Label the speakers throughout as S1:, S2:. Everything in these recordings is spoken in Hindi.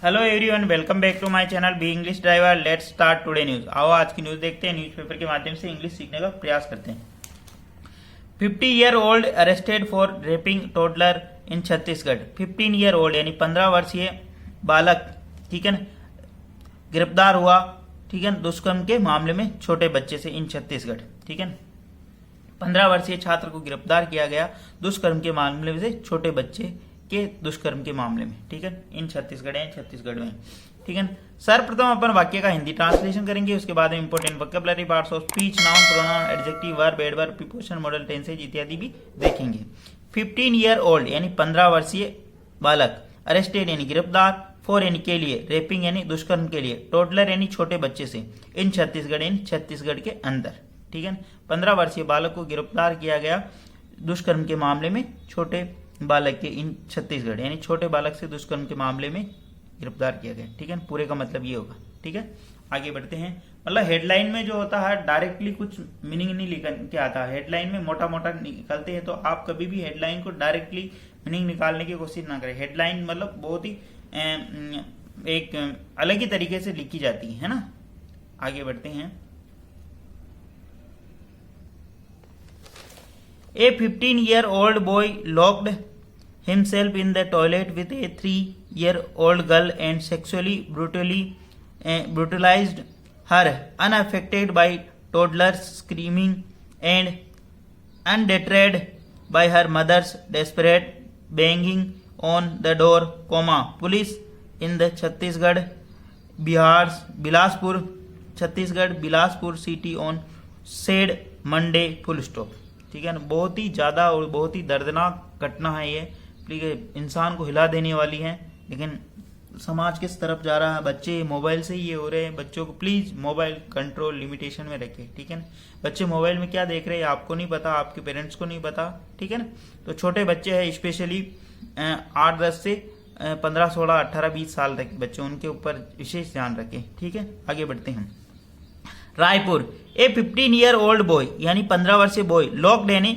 S1: Hello everyone, welcome back to my channel B English driver. Let's start today news. आओ आज की न्यूज देखते हैं। न्यूज़पेपर के माध्यम से इंग्लिश सीखने का प्रयास करते हैं। 50-year-old arrested for rapping toddler in Chhattisgarh. 15 year old यानी 15 वर्षीय बालक, ठीक है ना, गिरफ्तार हुआ, ठीक है, दुष्कर्म के मामले में छोटे बच्चे से इन छत्तीसगढ़। ठीक है, 15 वर्षीय छात्र को गिरफ्तार किया गया दुष्कर्म के मामले से छोटे बच्चे के दुष्कर्म के मामले में। ठीक है, इन छत्तीसगढ़ में। ठीक है, सर्वप्रथम अपन वाक्य का हिंदी ट्रांसलेशन करेंगे, उसके बाद में important vocabulary, parts of speech, noun, pronoun, adjective, verb, adverb, preposition, model tenses इत्यादि भी देखेंगे। 15 ईयर ओल्ड यानी 15 वर्षीय बालक, अरेस्टेड यानी गिरफ्तार, फॉर यानी के लिए, रेपिंग यानी दुष्कर्म के लिए, टोडलर यानी छोटे बच्चे से, इन छत्तीसगढ़ के अंदर। ठीक है, 15 वर्षीय बालक को गिरफ्तार किया गया दुष्कर्म के मामले में छोटे बालक के इन छत्तीसगढ़ यानी छोटे बालक से दुष्कर्म के मामले में गिरफ्तार किया गया। ठीक है, पूरे का मतलब ये होगा। ठीक है, आगे बढ़ते हैं। मतलब हेडलाइन में जो होता है डायरेक्टली कुछ मीनिंग नहीं लिख के आता। हेडलाइन में मोटा मोटा निकलते हैं, तो आप कभी भी हेडलाइन को डायरेक्टली मीनिंग निकालने की कोशिश ना करें। हेडलाइन मतलब बहुत ही एक अलग ही तरीके से लिखी जाती है ना। आगे बढ़ते हैं। A 15-year-old boy locked himself in the toilet with a 3-year-old girl and sexually brutalized her, unaffected by toddlers screaming and undeterred by her mother's desperate banging on the door, police in the Bilaspur city on said Monday, full stop। ठीक है ना, बहुत ही ज्यादा और बहुत ही दर्दनाक घटना है ये। ठीक है, इंसान को हिला देने वाली है। लेकिन समाज किस तरफ जा रहा है, बच्चे मोबाइल से ही ये हो रहे हैं। बच्चों को प्लीज मोबाइल कंट्रोल लिमिटेशन में रखें। ठीक है ना, बच्चे मोबाइल में क्या देख रहे हैं आपको नहीं पता, आपके पेरेंट्स को नहीं पता। ठीक है ना, तो छोटे बच्चे हैं, स्पेशली 8-10 से 15, 16, 18, 20 साल तक के बच्चे, उनके ऊपर विशेष ध्यान रखें। ठीक है, आगे बढ़ते हैं। रायपुर, ए 15-year-old बॉय यानी 15 वर्षीय बॉय, लॉक्ड यानी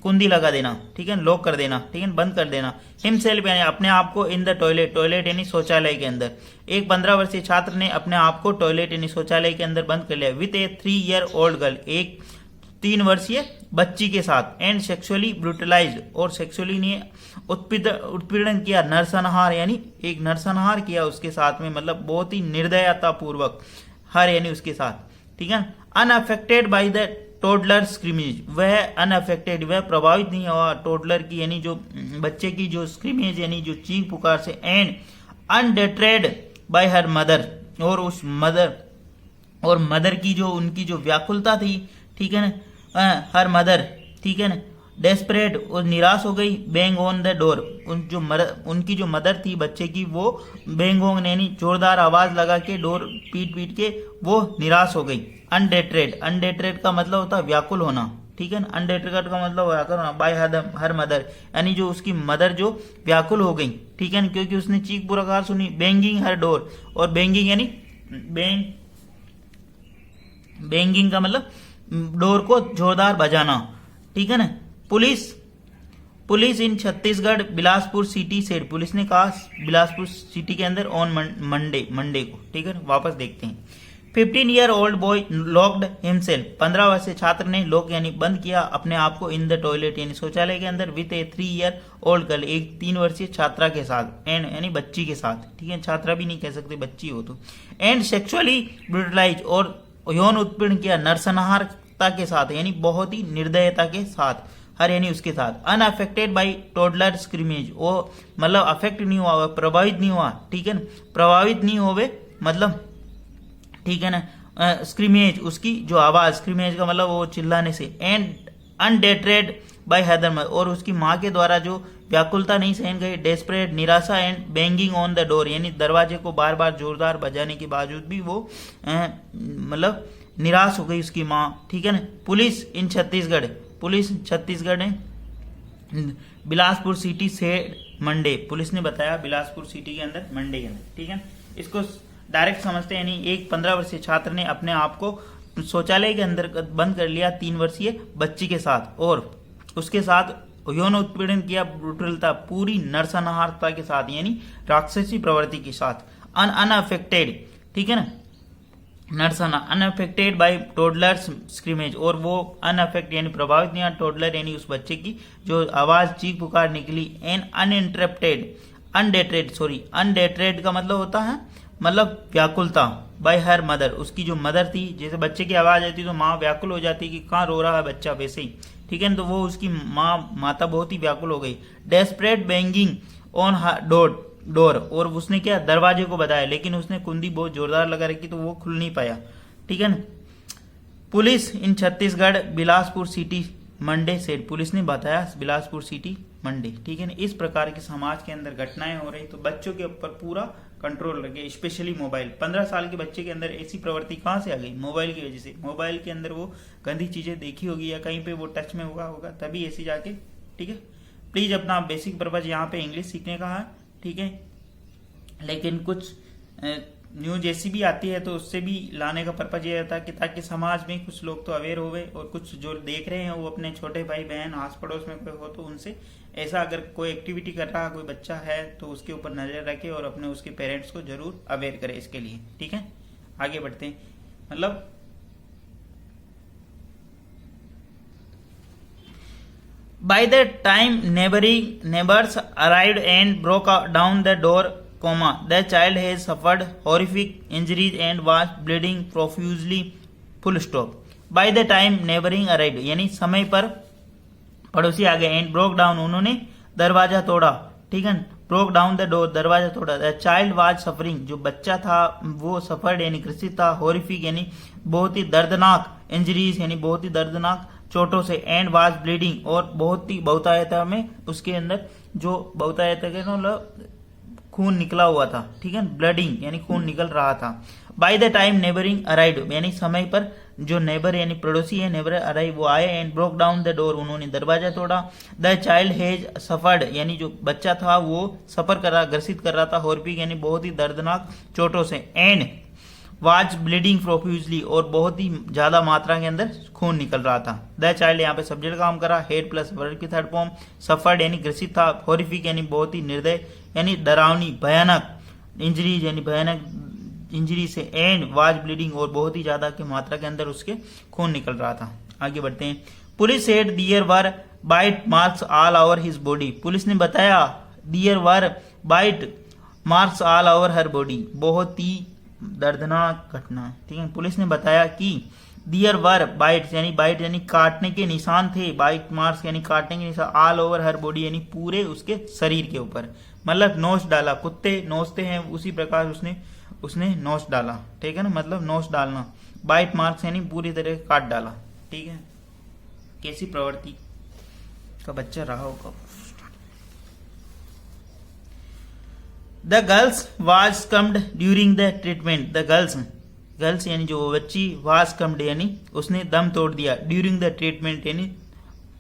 S1: कुंडी लगा देना, ठीक है, लॉक कर देना, ठीक है, बंद कर देना, हिमसेल्फ यानी अपने आप को, इन द टॉयलेट यानी शौचालय के अंदर। एक 15 वर्षीय छात्र ने अपने आप को टॉयलेट यानी शौचालय के अंदर बंद कर लिया, विथ ए 3-year-old गर्ल, एक 3 वर्षीय बच्ची के साथ, एंड सेक्सुअली ब्रूटलाइज्ड, और सेक्सुअली ने उत्पीड़न किया, नरसंहार यानी एक नरसंहार किया उसके साथ में, मतलब बहुत ही निर्दयता पूर्वक, हर यानी उसके साथ। ठीक है, अनअफेक्टेड बाय द टोडलर स्क्रीमेज, वह अनअफेक्टेड, वह प्रभावित नहीं हुआ टोडलर की यानी जो बच्चे की जो स्क्रीमेज यानी जो चीख पुकार से, and undeterred bye her mother, और उस मदर की जो उनकी जो व्याकुलता थी, ठीक है ना, हर मदर, ठीक है ना, डेस्परेट और निराश हो गई, बैंग ऑन द डोर, उनकी जो मदर थी बच्चे की, वो बैंग ऑन यानी जोरदार आवाज लगा के डोर पीट के वो निराश हो गई। अनडेटरेड का मतलब होता है व्याकुल होना। ठीक है ना, अनडेटरेड का मतलब व्याकुल होना, बाय हर मदर यानी जो उसकी मदर जो व्याकुल हो गई। ठीक है ना, क्योंकि उसने चीख पुकार सुनी। बैंगिंग हर डोर, और बैंगिंग यानी बैंगिंग का मतलब डोर को जोरदार बजाना। ठीक है ना, police in Chhattisgarh Bilaspur city से, पुलिस ने कहा बिलासपुर सिटी के अंदर ऑन मंडे को। ठीक है, वापस देखते हैं। 15-year-old बॉय लॉक्ड हिमसेल्फ, 15 वर्षीय छात्र ने लॉक यानी बंद किया अपने आप को, इन द टॉयलेट यानी शौचालय के अंदर, विथ ए 3-year-old गर्ल, एक 3 वर्षीय छात्रा के साथ, एंड यानी बच्ची के साथ। ठीक है, छात्रा भी नहीं कह सकते, बच्ची हो तो, एंड सेक्सुअली ब्रूटलाइज, और यौन उत्पीड़न किया नरसंहारता के साथ यानी बहुत ही निर्दयता के साथ, हर यानी उसके साथ। अनअफेक्टेड बाई टोडलर स्क्रीमेज, वो मतलब अफेक्ट नहीं हुआ, प्रभावित नहीं हुआ। ठीक है ना, प्रभावित नहीं होवे मतलब, ठीक है ना, स्क्रीमेज उसकी जो आवाज, स्क्रीमेज का मतलब वो चिल्लाने से, एंड अनडेटरेड बाय हदर, और उसकी माँ के द्वारा जो व्याकुलता नहीं सहन गई, डेस्परेट निराशा, and banging on the door यानी दरवाजे को बार बार जोरदार बजाने के बावजूद भी वो मतलब निराश हो गई उसकी माँ। ठीक है ना, पुलिस छत्तीसगढ़ ने बिलासपुर सिटी से मंडे, पुलिस ने बताया बिलासपुर सिटी के अंदर मंडे के अंदर। ठीक है, इसको डायरेक्ट समझते हैं, यानी एक 15 वर्षीय छात्र ने अपने आप को शौचालय के अंदर बंद कर लिया 3 वर्षीय बच्ची के साथ, और उसके साथ यौन उत्पीड़न किया ब्रूटलता पूरी नरसंहारता के साथ यानी राक्षसी प्रवृत्ति के साथ। अनअफेक्टेड, ठीक है ना, नरसना अनअफेक्टेड बाय टोडलर्स स्क्रीमेज, और वो अनअफेक्ट यानी प्रभावित नहीं, टोडलर यानी उस बच्चे की जो आवाज चीख पुकार निकली। एन अनइंटरप्टेड अनडेटरेड का मतलब होता है मतलब व्याकुलता, बाय हर मदर, उसकी जो मदर थी, जैसे बच्चे की आवाज आती तो माँ व्याकुल हो जाती कि कहाँ रो रहा है बच्चा, वैसे ही, ठीक है ना, तो वो उसकी माता बहुत ही व्याकुल हो गई। डेस्परेट बैंगिंग ऑन डोर, और उसने क्या दरवाजे को बताया, लेकिन उसने कुंडी बहुत जोरदार लगा रखी तो वो खुल नहीं पाया, ठीक है ना। Police in Chhattisgarh Bilaspur city Monday said, police ने बताया बिलासपुर सिटी मंडे, ठीक है ना। इस प्रकार के समाज के अंदर घटनाएं हो रही तो बच्चों के ऊपर पूरा कंट्रोल रखे, स्पेशली मोबाइल। 15 साल के बच्चे के अंदर ऐसी प्रवृत्ति कहाँ से आ गई? मोबाइल की वजह से। मोबाइल के अंदर वो गंदी चीजें देखी होगी या कहीं पे वो टच में होगा तभी ऐसी जाके, ठीक है। प्लीज अपना बेसिक पर्पज यहाँ पे इंग्लिश सीखने का है, ठीक है, लेकिन कुछ न्यूज ऐसी भी आती है तो उससे भी लाने का पर्पज ये रहता है कि ताकि समाज में कुछ लोग तो अवेयर होवे और कुछ जो देख रहे हैं वो अपने छोटे भाई बहन आस पड़ोस में कोई हो तो उनसे ऐसा अगर कोई एक्टिविटी कर रहा कोई बच्चा है तो उसके ऊपर नजर रखे और अपने उसके पेरेंट्स को जरूर अवेयर करे इसके लिए, ठीक है। आगे बढ़ते हैं, मतलब by the time neighbors arrived and broke down the door, the child has suffered horrific injuries and was bleeding profusely, full stop. By the time neighboring arrived यानी समय पर पड़ोसी आ गए, and broke down उन्होंने दरवाजा तोड़ा, ठीक है, broke down the door दरवाजा तोड़ा। The child was suffering जो बच्चा था वो suffered यानी ग्रसित था, horrific यानी बहुत ही दर्दनाक, injuries यानी बहुत ही दर्दनाक चोटों से, एंड वाज ब्लीडिंग और बहुत ही बहुतायता में उसके अंदर जो बहुतायता के मतलब खून निकला हुआ था, ठीक है, ब्लडिंग यानी खून निकल रहा था। By the time neighbouring arrived यानी समय पर जो नेबर यानी पड़ोसी है नेबर अराइव वो आए, and broke down the door उन्होंने दरवाजा तोड़ा। द चाइल्ड हैज सफर्ड यानी जो बच्चा था वो सफर कर रहा ग्रसित कर रहा था, हॉर्पिक यानी बहुत ही दर्दनाक चोटों से, एंड वाज ब्लीडिंग प्रोफ्यूजली और बहुत ही ज्यादा मात्रा के अंदर खून निकल रहा था। द चाइल्ड यहाँ पे सब्जेक्ट काम करा, हेड प्लस वर्ड की थर्ड फॉर्म, सफर्ड यानी ग्रसित था, हॉरिफिक यानी बहुत ही निर्दय यानी डरावनी भयानक, इंजरीज यानी भयानक इंजरी से, एंड वाज ब्लीडिंग और बहुत ही ज्यादा की मात्रा के अंदर उसके खून निकल रहा था। आगे बढ़ते हैं। Police said there were bite marks all over his body, police ने बताया there were bite marks all over her body, बहुत ही दर्दनाक घटना, ठीक है। पुलिस ने बताया कि दियर वर बाइट्स यानी काटने के निशान थे, बाइट मार्क्स यानी काटने के निशान, ऑल ओवर हर बॉडी यानी पूरे उसके शरीर के ऊपर, मतलब नोच डाला, कुत्ते नोचते हैं उसी प्रकार उसने नोच डाला, ठीक है ना, मतलब नोच डालना। बाइट मार्क्स यानी पूरी तरह काट डाला, ठीक है। कैसी प्रवृत्ति का बच्चा रहा होगा। The girls was scummed during the treatment. The girls यानी जो बच्ची was scummed यानी उसने दम तोड़ दिया, during the treatment यानी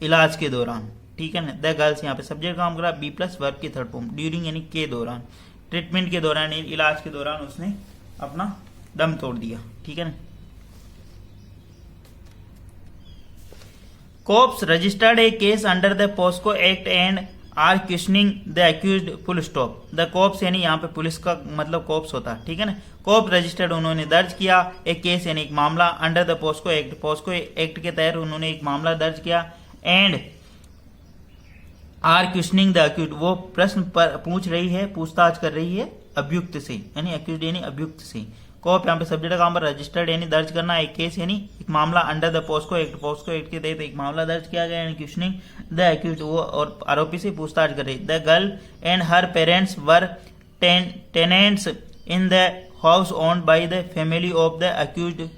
S1: इलाज के दौरान, ठीक है ना। The girls यहाँ पे सब्जेक्ट काम करा, बी प्लस वर्ब की थर्ड फॉर्म, during यानी के दौरान, ट्रीटमेंट के दौरान इलाज के दौरान उसने अपना दम तोड़ दिया, ठीक है ना। Cops registered a case under the POSCO Act and are questioning the accused, full stop. The cops यानी यहाँ पे पुलिस का मतलब कॉप्स होता है, ठीक है ना। कॉप रजिस्टर्ड उन्होंने दर्ज किया, एक केस यानी एक मामला, अंडर द पोस्को एक्ट के तहत उन्होंने एक मामला दर्ज किया, and are questioning the accused वो प्रश्न पूछ रही है, पूछताछ कर रही है अभियुक्त से, यानी एक्यूज्ड यानी अभियुक्त से। कॉप यहाँ पे सब्जेक्ट का काम पर रजिस्टर्ड यानी दर्ज करना, एक केस यानी एक मामला, अंडर द पोस्को एक्ट के तहत एक मामला दर्ज किया गया, यानी क्वेश्चनिंग द एक्यूज्ड वो और आरोपी से पूछताछ कर रही। The girl and her parents were tenants in the house owned by the family of the accused,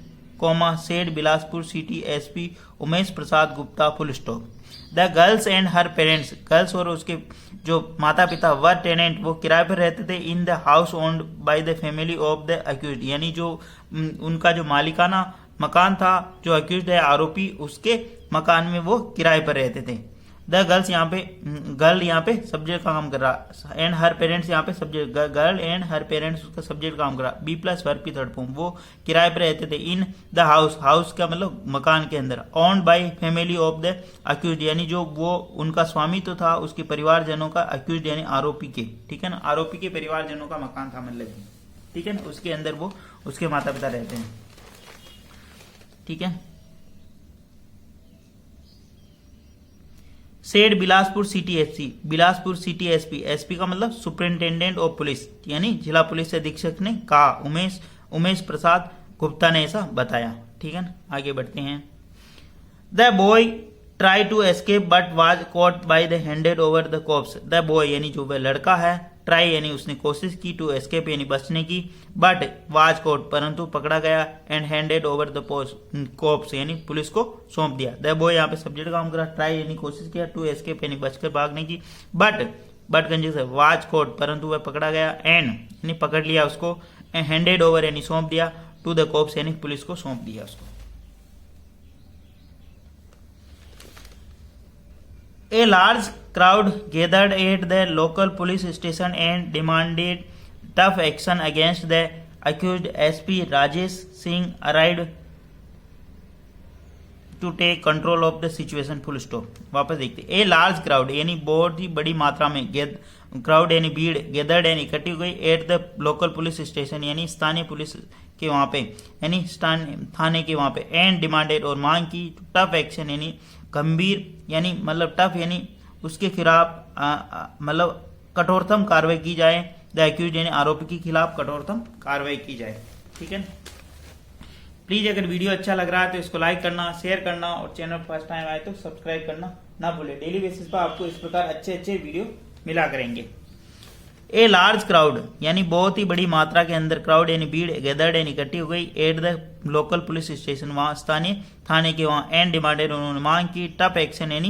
S1: said Bilaspur city SP Umesh Prasad Gupta, full stop. The girls and her parents, girls और उसके जो माता पिता, वर टेनेंट वो किराए पर रहते थे, in the house owned by the family of the accused यानी जो उनका जो मालिकाना मकान था, जो अक्यूज्ड है आरोपी उसके मकान में वो किराए पर रहते थे। द गर्ल्स यहाँ पे गर्ल यहाँ पे सब्जेक्ट का काम कर रहा, एंड हर पेरेंट्स यहाँ पे subject, girl and her parents उसका सब्जेक्ट काम कर रहा। बी प्लस वर्ब की थर्ड फॉर्म, वो किराए पर रहते थे। इन द हाउस, हाउस का मतलब मकान के अंदर। Owned by family of the accuse, यानी जो वो उनका स्वामी तो था उसके परिवारजनों का, अक्यूज यानी आरोपी के, ठीक है ना, आरोपी के परिवारजनों का मकान था मतलब, ठीक है ना, उसके अंदर वो उसके माता पिता रहते हैं, ठीक है। Said Bilaspur city SP, Bilaspur city SP, SP का मतलब सुपरिंटेंडेंट ऑफ पुलिस, यानी जिला पुलिस अधीक्षक ने कहा, उमेश प्रसाद गुप्ता ने ऐसा बताया, ठीक है ना। आगे बढ़ते हैं। The boy try to escape but was caught by the handed over the cops, the boy यानी जो वह लड़का है, ट्राई यानी उसने कोशिश की, टू एस्केप यानी बचने की, बट वाज कॉट परंतु पकड़ा गया, and handed over the cops यानी पुलिस को सौंप दिया। द बॉय यहाँ पे सब्जेक्ट काम करा, ट्राई यानी कोशिश किया, टू एस्केप यानी बचकर भागने की, बट कंजूस वाज कॉट परंतु वह पकड़ा गया, एंड यानी पकड़ लिया उसको, एंड हैंडेड ओवर यानी सौंप दिया, टू द कॉप्स यानी पुलिस को सौंप दिया उसको। A large crowd gathered at the local police station and demanded tough action against the accused. SP Rajesh Singh arrived to take control of the situation. Full stop. वापस देखते। A large crowd यानी बहुत ही बड़ी मात्रा में, क्राउड यानी भीड़, gathered यानी इकट्ठी हो गई, at the local police station यानी स्थानीय पुलिस के वहां पे, यानी थाने के वहां पे, and demanded और मांग की, tough action यानी गंभीर, यानी मतलब टफ यानी उसके खिलाफ मतलब कठोरतम कार्रवाई की जाए, द एक्यूज यानी आरोपी के खिलाफ कठोरतम कार्रवाई की जाए, ठीक है। प्लीज अगर वीडियो अच्छा लग रहा है तो इसको लाइक करना, शेयर करना, और चैनल फर्स्ट टाइम आए तो सब्सक्राइब करना ना भूले। डेली बेसिस पर आपको इस प्रकार अच्छे अच्छे वीडियो मिला करेंगे। ए लार्ज क्राउड यानी बहुत ही बड़ी मात्रा के अंदर, क्राउड यानी भीड़, गैदर्ड यानी इकट्ठी हो गई, at the local police station वहां स्थानीय थाने के वहां, एंड डिमांडेड उन्होंने मांग की, टफ एक्शन यानी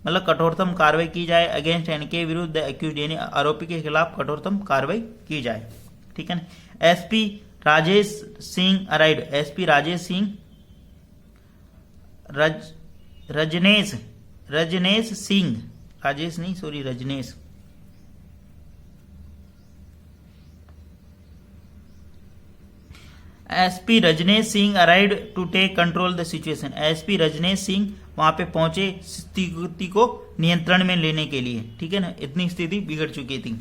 S1: मतलब कठोरतम कार्रवाई की जाए, अगेंस्ट यानी के विरुद्ध, एक्यूज यानी आरोपी के खिलाफ कठोरतम कार्रवाई की जाए, ठीक है ना। SP Rajesh Singh arrived, SP Rajesh Singh Rajnesh Singh, Rajesh नहीं sorry Rajnesh, SP Rajnesh Singh arrived to take control the situation, SP Rajnesh Singh वहां पे पहुंचे स्थिति को नियंत्रण में लेने के लिए, ठीक है ना, इतनी स्थिति बिगड़ चुकी थी,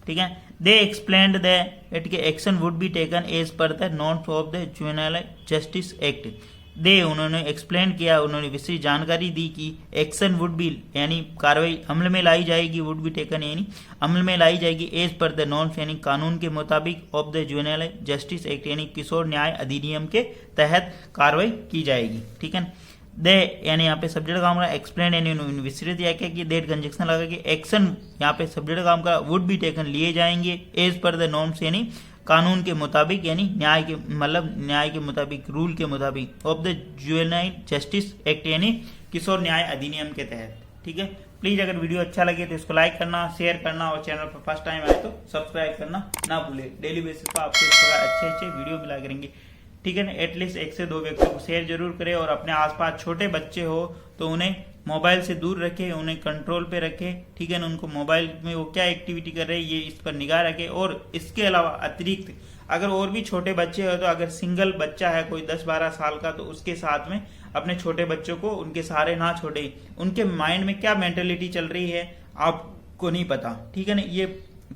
S1: ठीक है। They explained that action would be taken as per the norms of the juvenile justice act, they उन्होंने एक्सप्लेन किया, उन्होंने विशेष जानकारी दी कि एक्शन वुड बी यानी कार्रवाई अमल में लाई जाएगी, वुड बी टेकन यानी अमल में लाई जाएगी, एज पर द नॉर्म्स यानी कानून के मुताबिक, of the juvenile justice act यानी किशोर न्याय अधिनियम के तहत कार्रवाई की जाएगी, ठीक है। दे यानी यहाँ पे सब्जेक्ट काम करा, एक्सप्लेन यानी विस्तृत या क्या कि देट कंजक्शन लगा कि एक्शन यहाँ पे सब्जेक्ट काम करा, वुड बी टेकन लिए जाएंगे, एज पर द नॉर्म्स यानी कानून के मुताबिक, यानी न्याय के मतलब न्याय के मुताबिक, रूल के मुताबिक, of the juvenile justice act यानी किशोर न्याय अधिनियम के तहत, ठीक है। प्लीज अगर वीडियो अच्छा लगे तो इसको लाइक करना, शेयर करना, और चैनल पर फर्स्ट टाइम आए तो सब्सक्राइब करना ना भूले। डेली बेसिस पर आपको इस प्रकार अच्छे अच्छे वीडियो मिला करेंगे, ठीक है ना। एटलीस्ट 1 से 2 व्यक्तियों को शेयर जरूर करें, और अपने आसपास छोटे बच्चे हो तो उन्हें मोबाइल से दूर रखें, उन्हें कंट्रोल पे रखें, ठीक है ना। उनको मोबाइल में वो क्या एक्टिविटी कर रहे हैं ये इस पर निगाह रखें, और इसके अलावा अतिरिक्त अगर और भी छोटे बच्चे हो तो अगर सिंगल बच्चा है कोई 10-12 साल का, तो उसके साथ में अपने छोटे बच्चों को उनके सहारे ना छोड़े, उनके माइंड में क्या मेंटेलिटी चल रही है आपको नहीं पता, ठीक है ना। ये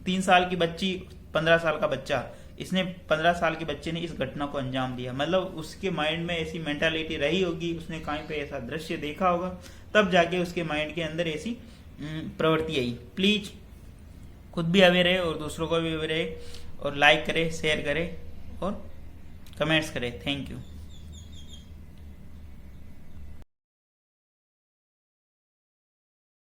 S1: 3 साल की बच्ची, 15 साल का बच्चा, इसने 15 साल के बच्चे ने इस घटना को अंजाम दिया, मतलब उसके माइंड में ऐसी मेंटालिटी रही होगी, उसने कहीं पे ऐसा दृश्य देखा होगा, तब जाके उसके माइंड के अंदर ऐसी प्रवृत्ति आई। प्लीज खुद भी अवेयर रहे और दूसरों को भी अवेयर रहे, और लाइक करें, शेयर करें और कमेंट्स करें। Thank you.